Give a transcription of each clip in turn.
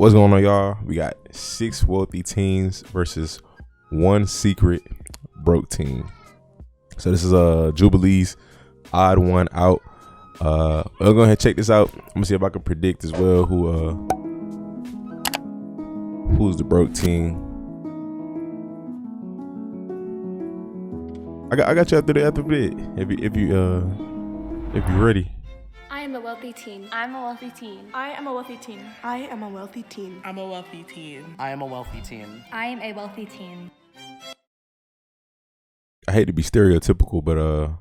What's going on, y'all? We got 6 wealthy teens versus 1 secret broke teen. So this is Jubilee's odd one out. I'll go ahead and check this out. I'm gonna see if I can predict as well who's the broke teen. I got you after the bit. If you ready. I am a wealthy teen. I'm a wealthy teen. I am a wealthy teen. I am a wealthy teen. I'm a wealthy teen. I am a wealthy teen. I am a wealthy teen. I hate to be stereotypical, but I'm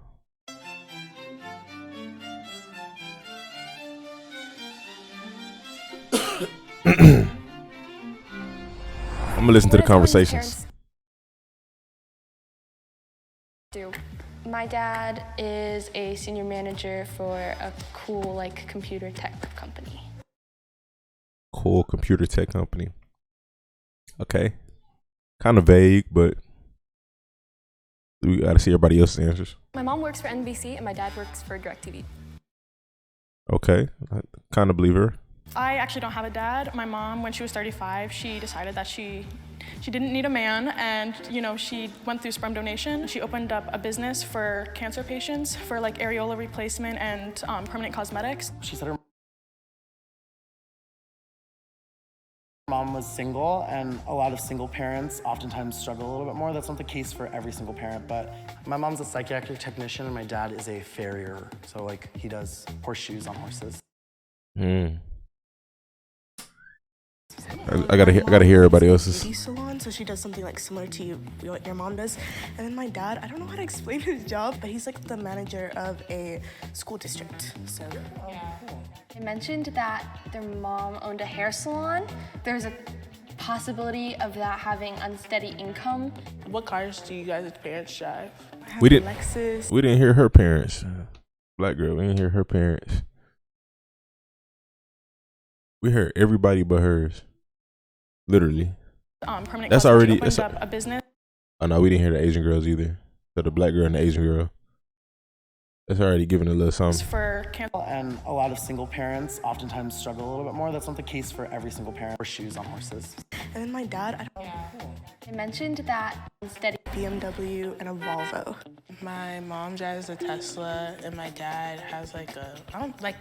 gonna listen to the conversations. My dad is a senior manager for a cool computer tech company. Cool computer tech company. Okay. Kind of vague, but we gotta see everybody else's answers. My mom works for NBC and my dad works for DirecTV. Okay. I kind of believe her. I actually don't have a dad. My mom, when she was 35, she decided that she didn't need a man, and she went through sperm donation. She opened up a business for cancer patients for areola replacement and permanent cosmetics. She said her mom was single, and a lot of single parents oftentimes struggle a little bit more. That's not the case for every single parent, but my mom's a psychiatric technician and my dad is a farrier. So he does horseshoes on horses. I gotta hear everybody else's. Beauty salon, so she does something similar to what your mom does. And then my dad, I don't know how to explain his job, but he's the manager of a school district. So They mentioned that their mom owned a hair salon. There's a possibility of that having unsteady income. What cars do you guys' parents drive? We didn't. Lexus. We didn't hear her parents. Black girl. We didn't hear her parents. We heard everybody but hers. Literally. Permanent That's cosmetics. already. She That's opened up a business. Oh no, we didn't hear the Asian girls either. So the black girl and the Asian girl. That's already giving a little something. For cancer. And a lot of single parents oftentimes struggle a little bit more. That's not the case for every single parent. Horseshoes on horses. And then my dad, They mentioned that unsteady BMW and a Volvo. My mom drives a Tesla, and my dad has kind of like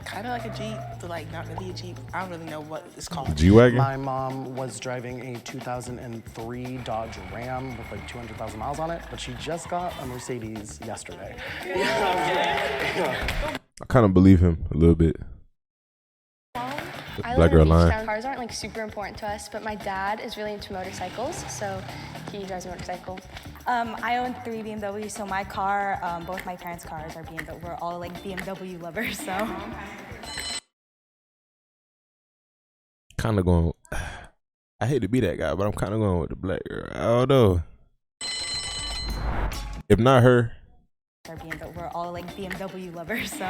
a Jeep, but not really a Jeep. I don't really know what it's called. G-Wagon? My mom was driving a 2003 Dodge Ram with 200,000 miles on it, but she just got a Mercedes yesterday. I kind of believe him a little bit. I Black live girl in a beach line. town. Cars aren't super important to us, but my dad is really into motorcycles, so he drives a motorcycle. I own 3 BMWs, so my car, both my parents' cars are BMW. We're all BMW lovers, so. Kind of going. I hate to be that guy, but I'm kind of going with the black girl. I don't know. If not her. We're all BMW lovers, so.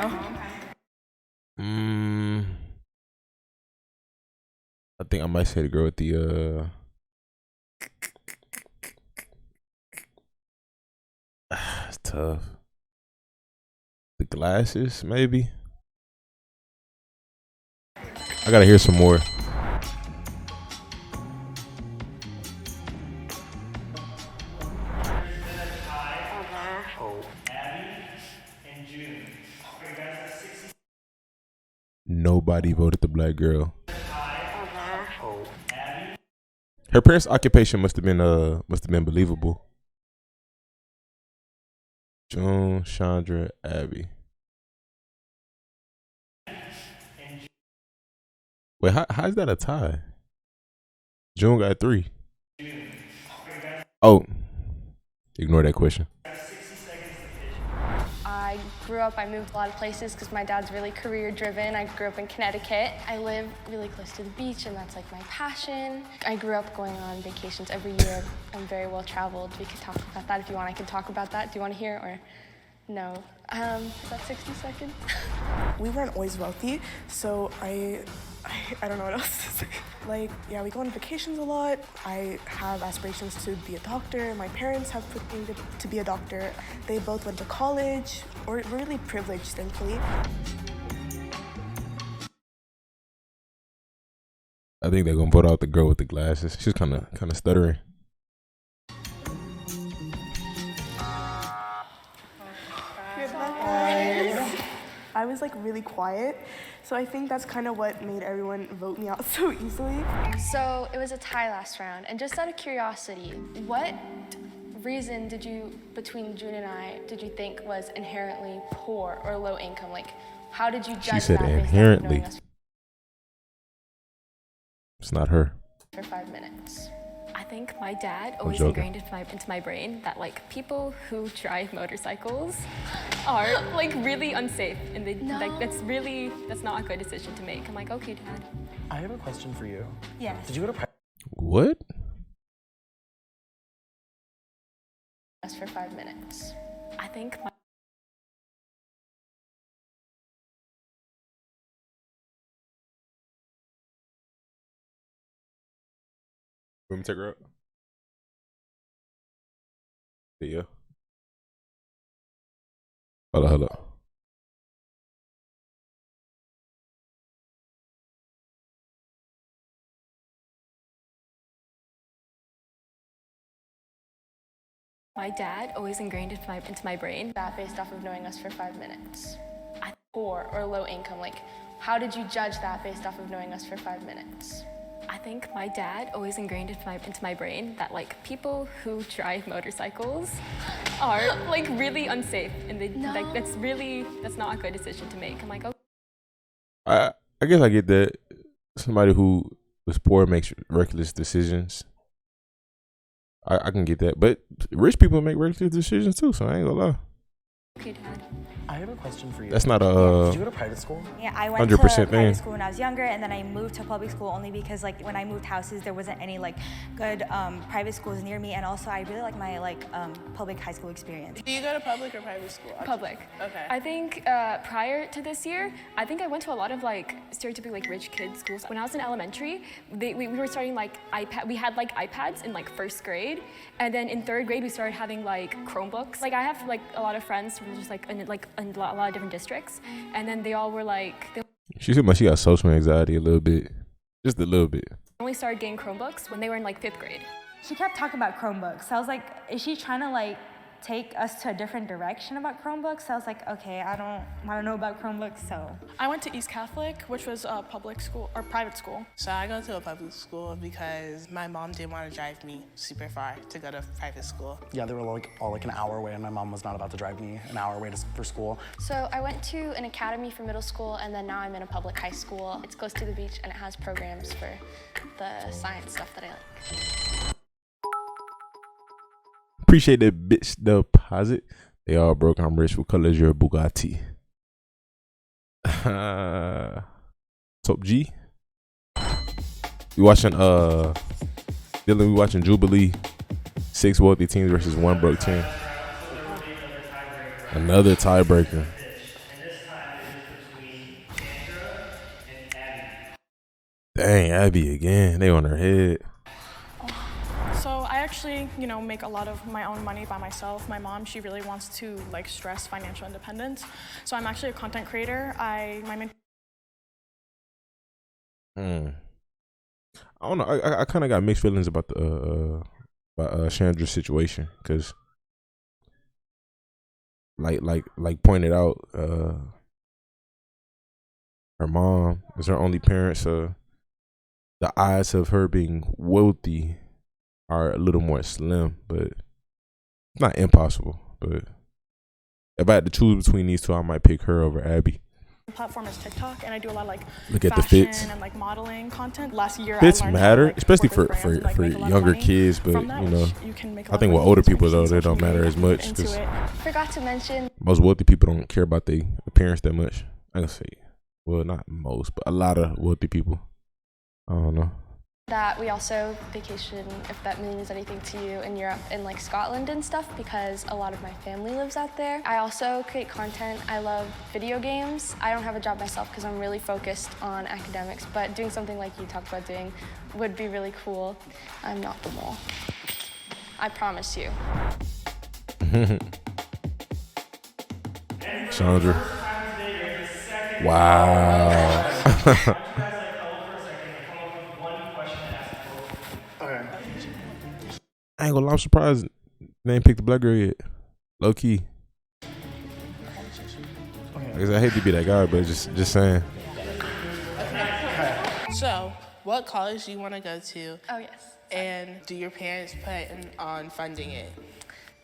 I think I might say the girl with the it's tough. The glasses, maybe. I gotta hear some more. Nobody voted the black girl. Her parents' occupation must have been believable. June, Chandra, Abby. Wait, how is that a tie? June got 3. Oh, ignore that question. I moved a lot of places because my dad's really career driven. I grew up in Connecticut. I live really close to the beach, and that's my passion. I grew up going on vacations every year. I'm very well traveled. We could talk about that if you want. I can talk about that. Do you want to hear or no? Is that 60 seconds? We weren't always wealthy, so I don't know what else to say. We go on vacations a lot. I have aspirations to be a doctor. My parents have put me to be a doctor. They both went to college. We're really privileged, thankfully. I think they're gonna vote out the girl with the glasses. She's kind of stuttering. I was like really quiet, so I think that's kind of what made everyone vote me out so easily. So it was a tie last round, and just out of curiosity, what reason between June and I, did you think was inherently poor or low income? Like, how did you judge She said that based inherently. on knowing us It's not her. for 5 minutes? I think my dad always joking. ingrained into my brain that like people who drive motorcycles are like really unsafe and they like that's not a good decision to make. I'm like, okay, Dad. I have a question for you. Yes. Did you go to private? What? Us for 5 minutes. I think my Want me to take her up? Yeah. Hold up. my dad always ingrained into my brain. That based off of knowing us for 5 minutes. Poor or low income, like, how did you judge that based off of knowing us for 5 minutes? I think my dad always ingrained into my brain that like people who drive motorcycles are like really unsafe and they like that's not a good decision to make. I'm like, okay. I guess I get that. Somebody who was poor makes reckless decisions. I can get that, but rich people make reckless decisions too. So I ain't gonna lie. Okay, Dad. I have a question for you. That's not a Did you go to private school? Yeah, I went 100% to private thing. school when I was younger, and then I moved to public school only because like when I moved houses, there wasn't any like good private schools near me, and also I really like my public high school experience. Do you go to public or private school? Public. Okay. I think prior to this year, I think I went to a lot of like stereotypically like rich kid schools. When I was in elementary, we were starting like iPad. We had like iPads in like first grade, and then in third grade we started having like Chromebooks. Like I have like a lot of friends from just like in a lot of different districts, and then they all were like She said she got social anxiety a little bit, just a little bit. only started getting Chromebooks when they were in like 5th grade. She kept talking about Chromebooks. So I was like, is she trying to like take us to a different direction about Chromebooks? So I was like, okay, I don't know about Chromebooks, so. I went to East Catholic, which was a public school or private school. So I go to a public school because my mom didn't want to drive me super far to go to private school. Yeah, they were like all like an hour away, and my mom was not about to drive me an hour away for school. So I went to an academy for middle school, and then now I'm in a public high school. It's close to the beach, and it has programs for the science stuff that I like. Appreciate that bitch deposit. They all broke. I'm rich. What color is your Bugatti? Top G. We watching Dylan, we watching Jubilee. 6 wealthy teams versus 1 broke team. Another tiebreaker. Dang, Abby again. They on her head. So I actually, make a lot of my own money by myself. My mom, she really wants to like stress financial independence. So I'm actually a content creator. My main I don't know. I kind of got mixed feelings about the Chandra's situation, because like pointed out, her mom is her only parent, so the odds of her being wealthy are a little more slim, but it's not impossible. But if I had to choose between these two, I might pick her over Abby. platform is TikTok, and I do a lot of like Look at the fashion fits. and like modeling content. Last year, Fits I learned matter, how to, like, especially work with for brands and, like, make a lot of younger money kids, but from that, you know, which you can make a I lot think of with money older just people though, making they social don't matter media as much, into 'cause it. Forgot to mention, most wealthy people don't care about their appearance that much. I can say, well, not most, but a lot of wealthy people. I don't know. that we also vacation, if that means anything to you, in Europe and like Scotland and stuff, because a lot of my family lives out there. I also create content. I love video games. I don't have a job myself because I'm really focused on academics, but doing something like you talked about doing would be really cool. I'm not the mole. I promise you. Chandra. Wow. Okay. I ain't gonna lie, I'm surprised they ain't picked the black girl yet. Low key. I guess I hate to be that guy, but just saying. So, what college do you want to go to? Oh, yes. And do your parents on funding it?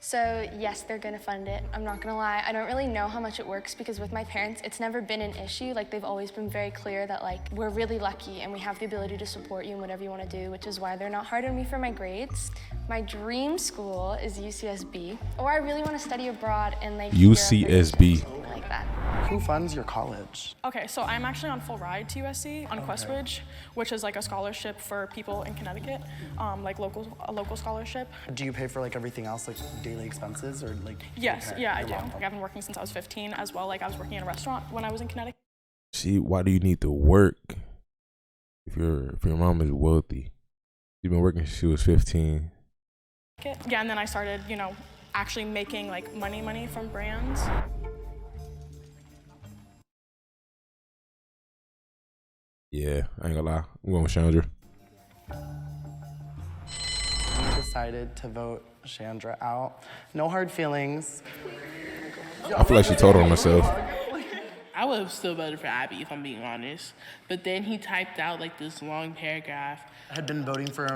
So yes, they're gonna fund it. I'm not gonna lie, I don't really know how much it works because with my parents, it's never been an issue. Like they've always been very clear that like, we're really lucky and we have the ability to support you in whatever you wanna do, which is why they're not hard on me for my grades. My dream school is UCSB, or I really wanna study abroad in like UCSB. Europe or like that. Who funds your college? Okay, so I'm actually on full ride to USC on Questbridge, which is like a scholarship for people in Connecticut, like a local scholarship. Do you pay for like everything else, like daily expenses, or like? Yes, okay, yeah, I your do. mom? Like, I've been working since I was 15 as well. Like I was working in a restaurant when I was in Connecticut. See, why do you need to work if your mom is wealthy? You've been working since she was 15. Yeah, and then I started, you know, actually making like money from brands. Yeah, I ain't gonna lie. I'm going with Chandra. You decided to vote Chandra out. No hard feelings. I feel like she told on herself. I would have still voted for Abby if I'm being honest. But then he typed out like this long paragraph. I had been voting for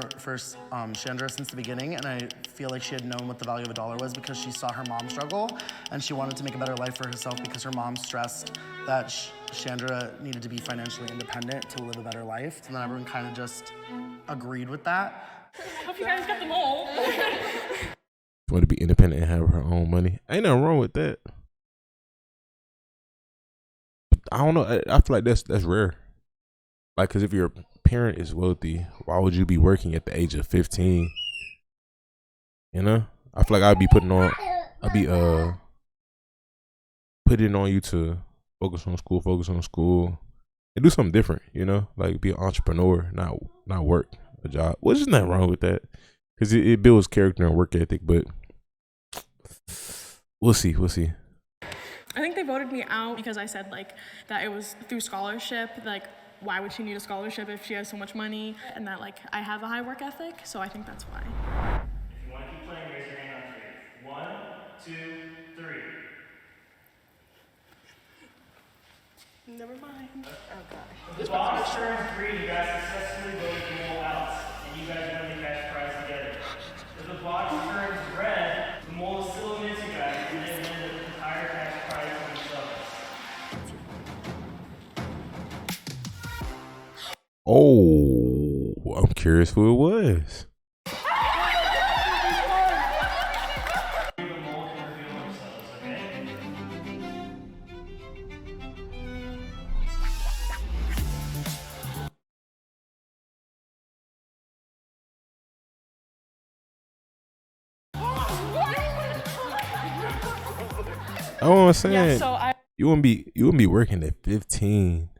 Chandra since the beginning, and I feel like she had known what the value of $1 was because she saw her mom struggle, and she wanted to make a better life for herself because her mom stressed that Chandra needed to be financially independent to live a better life. And then everyone kind of just agreed with that. Hope you guys got them all. She wanted to be independent and have her own money. Ain't nothing wrong with that. I don't know. I feel like that's rare. Like, cause if your parent is wealthy, why would you be working at the age of 15? You know, I feel like I'd be putting it on you to focus on school, and do something different. You know, like be an entrepreneur, not work a job. Well, there's nothing wrong with that, cause it builds character and work ethic. But we'll see. I think they voted me out because I said like that it was through scholarship. Like, why would she need a scholarship if she has so much money? And that like I have a high work ethic, so I think that's why. If you want to keep playing, raise your hand on 3. 1, 2, 3. Never mind. Oh god. The box turns green. You guys successfully voted them all out, and you guys won the cash prize together. If the box turns red, the mole is still against you guys, and they win the entire cash prize for themselves. Oh, I'm curious who it was. That's what I'm saying. Yeah, so You wouldn't be working at 15.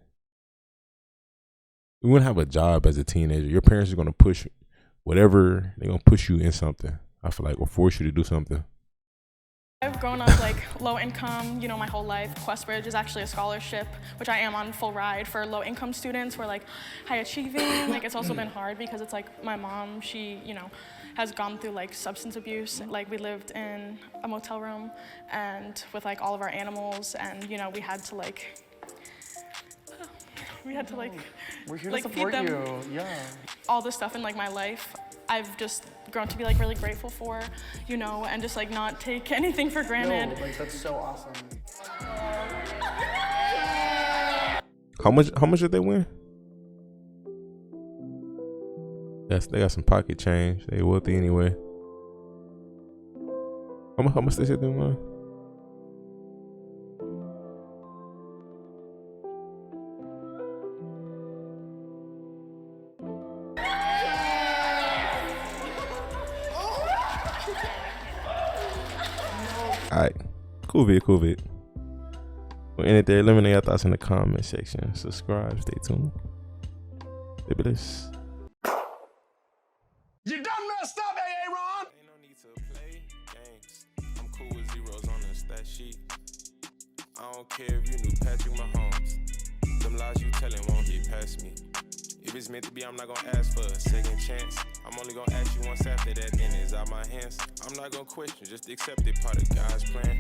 You wouldn't have a job as a teenager. Your parents are gonna push whatever, they're gonna push you in something. I feel like, or force you to do something. I've grown up like low income, you know, my whole life. Questbridge is actually a scholarship, which I am on full ride for low income students who are like high achieving. Like it's also been hard because it's like my mom, she, you know, has gone through like substance abuse. Like we lived in a motel room and with like all of our animals, and you know, we had to like We're here like to feed support them. you. Yeah. All this stuff in like my life, I've just grown to be like really grateful for, you know, and just like not take anything for granted. No, like that's so awesome. How much did they win? Yes, they got some pocket change. They wealthy anyway. How much they said they won? Alright, cool vid. We'll end it there. Let me know your thoughts in the comment section. Subscribe, stay tuned. Baby, this. You done messed up, Aaron! Ain't no need to play games. I'm cool with zeros on the stat sheet. I don't care if you knew Patrick Mahomes. Them lies you telling won't get past me. If it's meant to be, I'm not gonna ask for a second chance. I'm I'm only gonna ask you once after that, then it's out my hands. I'm not gonna question, just accept it, part of God's plan.